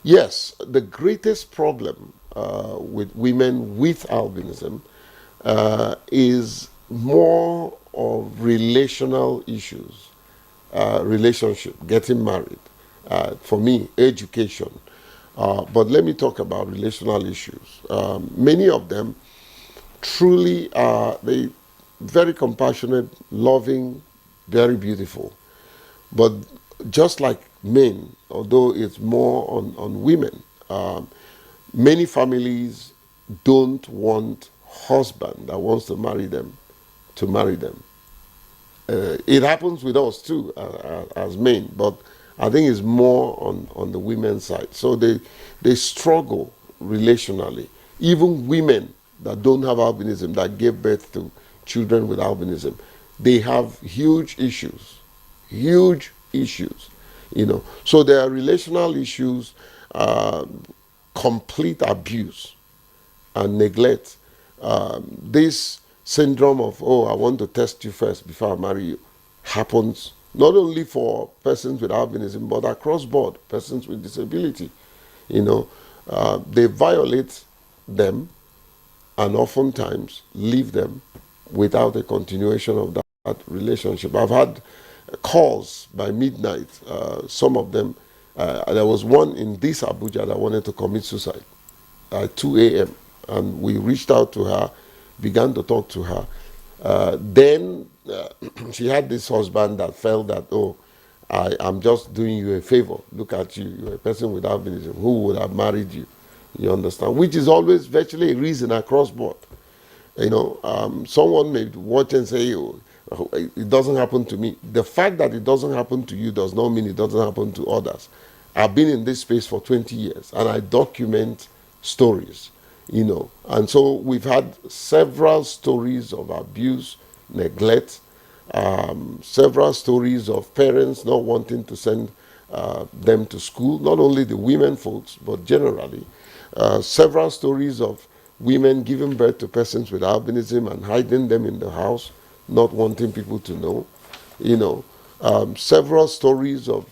Yes, the greatest problem with women with albinism is more of relational issues, relationship, getting married. For me, education. But let me talk about relational issues. Many of them truly are they very compassionate, loving, very beautiful. But just like men, although it's more on women, many families don't want husband that wants to marry them to marry them. It happens with us too as men, but I think it's more on the women's side. So they struggle relationally. Even women that don't have albinism, that give birth to children with albinism, they have huge issues, you know. So there are relational issues, complete abuse and neglect. This syndrome of, oh, I want to test you first before I marry you, happens not only for persons with albinism, but across board, persons with disability. You know, they violate them and oftentimes leave them without a continuation of that relationship. I've had calls by midnight, some of them, there was one in this Abuja that wanted to commit suicide at 2 a.m. And we reached out to her, began to talk to her. Then she had this husband that felt that, oh, I'm just doing you a favor. Look at you. You're a person with albinism. Who would have married you? You understand? Which is always virtually a reason across board. You know, someone may watch and say, oh, it doesn't happen to me. The fact that it doesn't happen to you does not mean it doesn't happen to others. I've been in this space for 20 years and I document stories, you know. And so we've had several stories of abuse, neglect, several stories of parents not wanting to send them to school, not only the women folks, but generally. Several stories of women giving birth to persons with albinism and hiding them in the house, not wanting people to know. You know, several stories of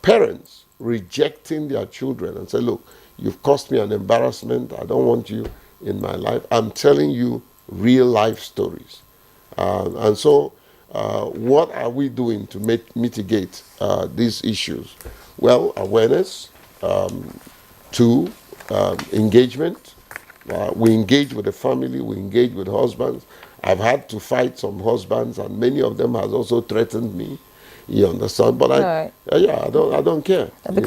parents rejecting their children and say, look, you've caused me an embarrassment. I don't want you in my life. I'm telling you real life stories. And so what are we doing to mitigate these issues? Well, awareness, two, engagement. We engage with the family, we engage with husbands. I've had to fight some husbands, and many of them has also threatened me. You understand? But Right. I don't care.